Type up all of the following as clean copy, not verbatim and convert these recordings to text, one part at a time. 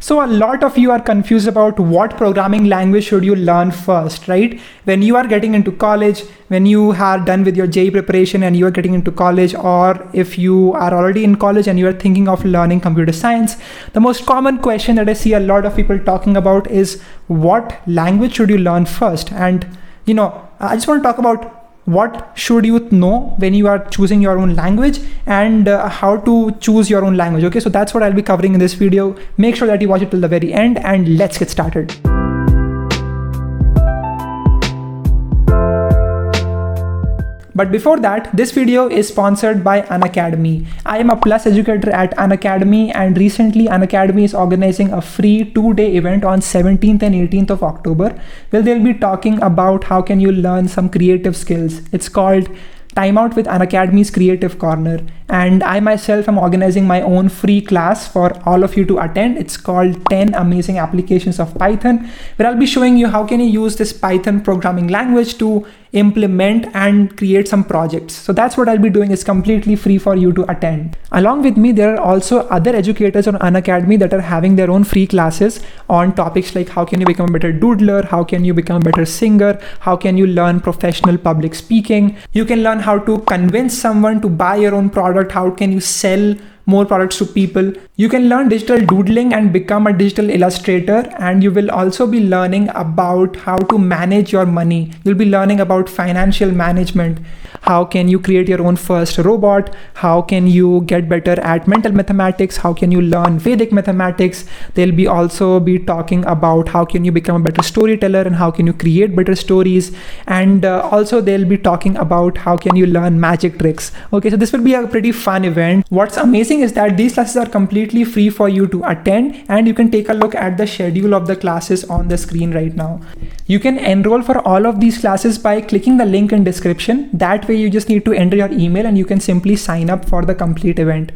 So a lot of you are confused about what programming language should you learn first, right? When you are getting into college, when you are done with your JEE preparation and you are getting into college, or if you are already in college and you are thinking of learning computer science, the most common question that I see a lot of people talking about is what language should you learn first? And I just want to talk about what should you know when you are choosing your own language, and how to choose your own language. Okay, so that's what I'll be covering in this video. Make sure that you watch it till the very end, and let's get started. But before that, this video is sponsored by Unacademy. I am a Plus educator at Unacademy, and recently Unacademy is organizing a free 2-day event on 17th and 18th of October, where they'll be talking about how can you learn some creative skills. It's called Time Out with Unacademy's Creative Corner, and I myself am organizing my own free class for all of you to attend. It's called 10 Amazing Applications of Python, where I'll be showing you how can you use this Python programming language to implement and create some projects. So that's what I'll be doing. It's completely free for you to attend. Along with me, there are also other educators on Unacademy that are having their own free classes on topics like how can you become a better doodler, how can you become a better singer, how can you learn professional public speaking. You can learn how to convince someone to buy your own product, how can you sell more products to people. You can learn digital doodling and become a digital illustrator, and you will also be learning about how to manage your money. You'll be learning about financial management. How can you create your own first robot? How can you get better at mental mathematics? How can you learn Vedic mathematics? They'll be also be talking about how can you become a better storyteller and how can you create better stories. And also they'll be talking about how can you learn magic tricks. Okay, so this will be a pretty fun event. What's amazing is that these classes are completely free for you to attend, and you can take a look at the schedule of the classes on the screen right now. You can enroll for all of these classes by clicking the link in description. That way you just need to enter your email and you can simply sign up for the complete event.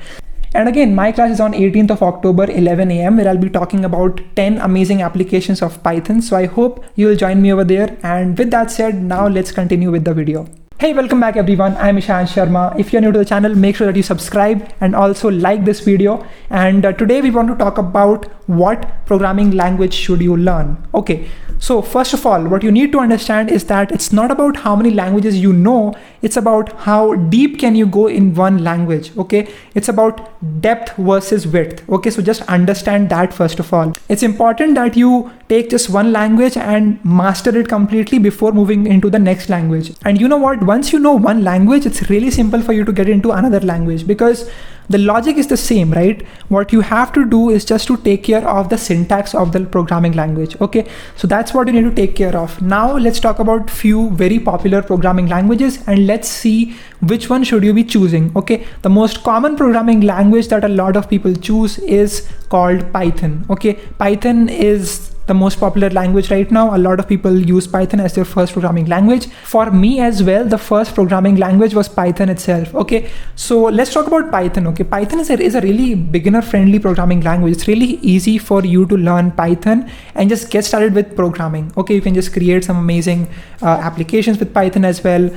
And again, my class is on 18th of October, 11 a.m. where I'll be talking about 10 amazing applications of Python. So I hope you will join me over there. And with that said, now let's continue with the video. Hey, welcome back everyone. I'm Ishan Sharma. If you're new to the channel, make sure that you subscribe and also like this video. And today we want to talk about what programming language should you learn. Okay, so first of all, what you need to understand is that it's not about how many languages you know, it's about how deep can you go in one language. Okay, it's about depth versus width. Okay, so just understand that first of all. It's important that you take just one language and master it completely before moving into the next language. And you know what? Once you know one language, it's really simple for you to get into another language because the logic is the same, right? What you have to do is just to take care of the syntax of the programming language. Okay, so that's what you need to take care of. Now let's talk about few very popular programming languages and let's see which one should you be choosing. Okay, the most common programming language that a lot of people choose is called Python. Okay, Python is the most popular language right now. A lot of people use Python as their first programming language. For me as well, the first programming language was Python itself. Okay, so let's talk about Python. Okay, Python is a really beginner friendly programming language. It's really easy for you to learn Python and just get started with programming. Okay, you can just create some amazing applications with Python as well.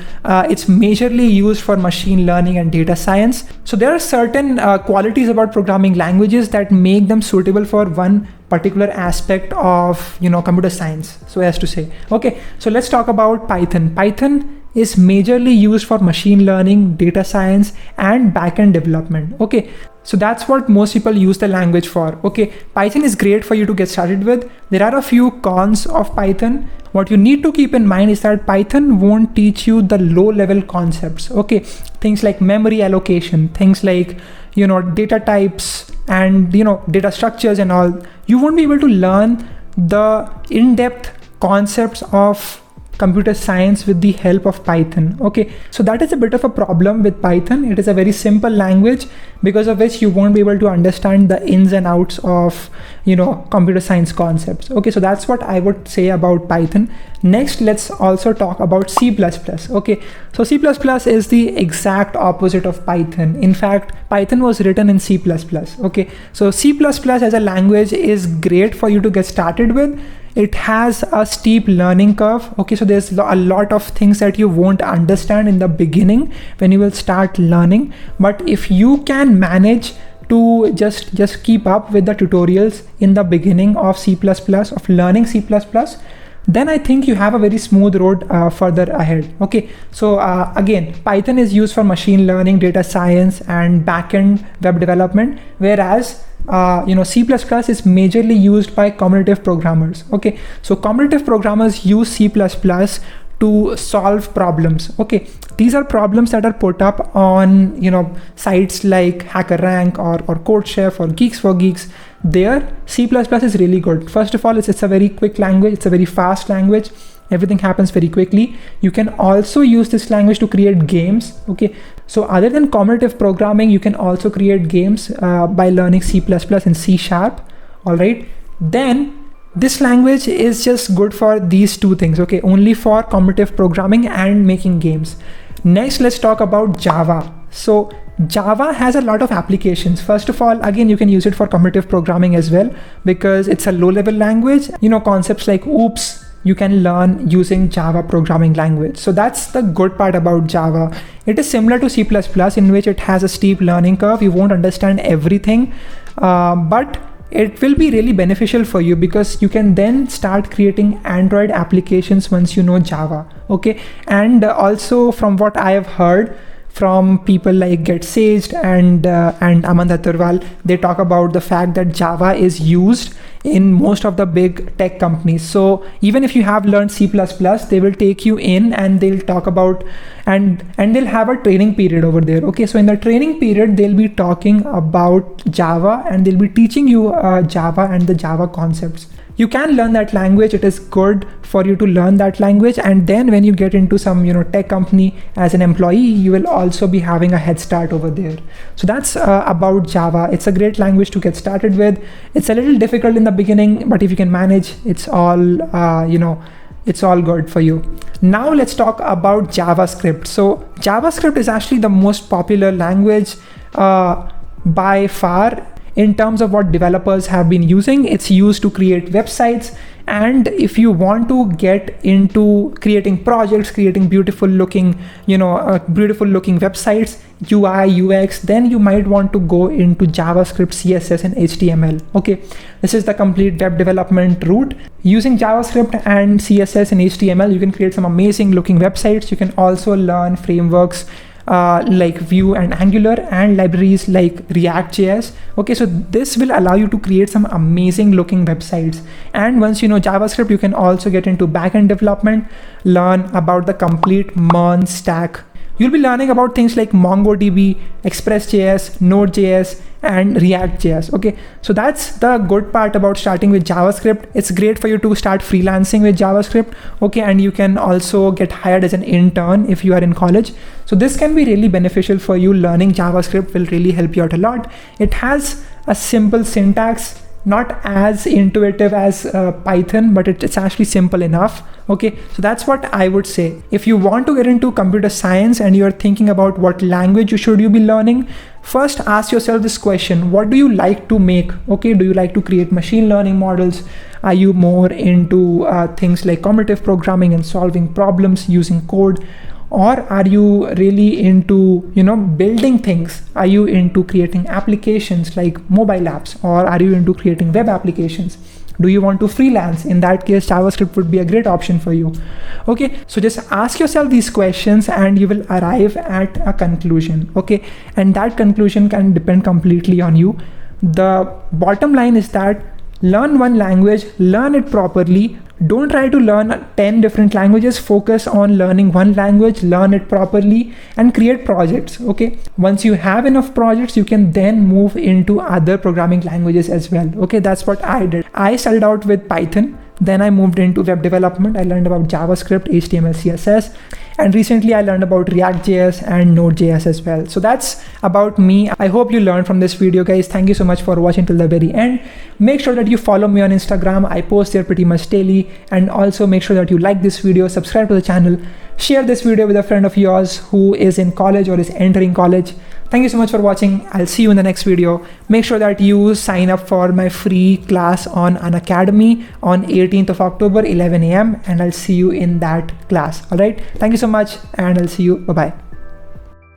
It's majorly used for machine learning and data science. So there are certain qualities about programming languages that make them suitable for one particular aspect of computer science, so as to say. Okay, so let's talk about Python. Python is majorly used for machine learning, data science, and backend development. Okay, so that's what most people use the language for. Okay, Python is great for you to get started with. There are a few cons of Python. What you need to keep in mind is that Python won't teach you the low level concepts. Okay, things like memory allocation, things like data types and data structures and all. You won't be able to learn the in-depth concepts of computer science with the help of Python. Okay, so that is a bit of a problem with Python. It is a very simple language because of which you won't be able to understand the ins and outs of computer science concepts. Okay, so that's what I would say about Python. Next, let's also talk about C++. Okay, so C++ is the exact opposite of Python. In fact, Python was written in C++. Okay, so C++ as a language is great for you to get started with. It has a steep learning curve. Okay, so there's a lot of things that you won't understand in the beginning when you will start learning. But if you can manage to just keep up with the tutorials in the beginning of C++, of learning C++, then I think you have a very smooth road further ahead. Okay, so again, Python is used for machine learning, data science, and backend web development, whereas C++ is majorly used by cognitive programmers. Okay, so cognitive programmers use C++ to solve problems. Okay, these are problems that are put up on sites like HackerRank or CodeChef or Geeks for Geeks. There, C++ is really good. First of all, it's a very quick language. It's a very fast language. Everything happens very quickly. You can also use this language to create games. Okay, so other than cognitive programming, you can also create games by learning C++ and C#. All right, then this language is just good for these two things. Okay, only for cognitive programming and making games. Next, let's talk about Java. So Java has a lot of applications. First of all, again, you can use it for cognitive programming as well, because it's a low-level language. Concepts like OOPS, you can learn using Java programming language. So that's the good part about Java. It is similar to C++, in which it has a steep learning curve. You won't understand everything, but it will be really beneficial for you, because you can then start creating Android applications once you know Java. Okay, and also from what I have heard from people like GetSaged and Aman Dhattarwal, they talk about the fact that Java is used in most of the big tech companies. So even if you have learned C++, they will take you in and they'll talk about and they'll have a training period over there. Okay, so in the training period, they'll be talking about Java and they'll be teaching you Java and the Java concepts. You can learn that language. It is good for you to learn that language, and then when you get into some tech company as an employee, you will also be having a head start over there. So that's about Java. It's a great language to get started with. It's a little difficult in the beginning, but if you can manage, it's all it's all good for you. Now let's talk about JavaScript. So JavaScript is actually the most popular language by far. In terms of what developers have been using, it's used to create websites. And if you want to get into creating projects, creating beautiful looking websites, UI, UX, then you might want to go into JavaScript, CSS, and HTML. Okay, this is the complete web development route. Using JavaScript and CSS and HTML, you can create some amazing looking websites. You can also learn frameworks like Vue and Angular, and libraries like React.js. Okay, so this will allow you to create some amazing looking websites. And once you know JavaScript, you can also get into backend development, learn about the complete MERN stack. You'll be learning about things like MongoDB, Express.js, Node.js, and React.js. Okay, so that's the good part about starting with JavaScript. It's great for you to start freelancing with JavaScript. Okay, and you can also get hired as an intern if you are in college. So this can be really beneficial for you. Learning JavaScript will really help you out a lot. It has a simple syntax, not as intuitive as Python, but it's actually simple enough. Okay, so that's what I would say. If you want to get into computer science and you're thinking about what language should you be learning, first ask yourself this question: what do you like to make? Okay, do you like to create machine learning models? Are you more into things like cognitive programming and solving problems using code? Or are you really into building things? Are you into creating applications like mobile apps, or are you into creating web applications? Do you want to freelance? In that case, JavaScript would be a great option for you. Okay, so just ask yourself these questions and you will arrive at a conclusion. Okay, and that conclusion can depend completely on you. The bottom line is that learn one language, learn it properly. Don't try to learn 10 different languages. Focus on learning one language, learn it properly, and create projects. Okay, once you have enough projects, you can then move into other programming languages as well. Okay, that's what I did. I started out with Python, then I moved into web development. I learned about JavaScript, HTML, CSS, and recently I learned about React.js and Node.js as well. So that's about me. I hope you learned from this video, guys. Thank you so much for watching till the very end. Make sure that you follow me on Instagram. I post there pretty much daily. And also make sure that you like this video, subscribe to the channel, share this video with a friend of yours who is in college or is entering college. Thank you so much for watching. I'll see you in the next video. Make sure that you sign up for my free class on Unacademy on 18th of October, 11 a.m. and I'll see you in that class. All right. Thank you so much and I'll see you. Bye-bye.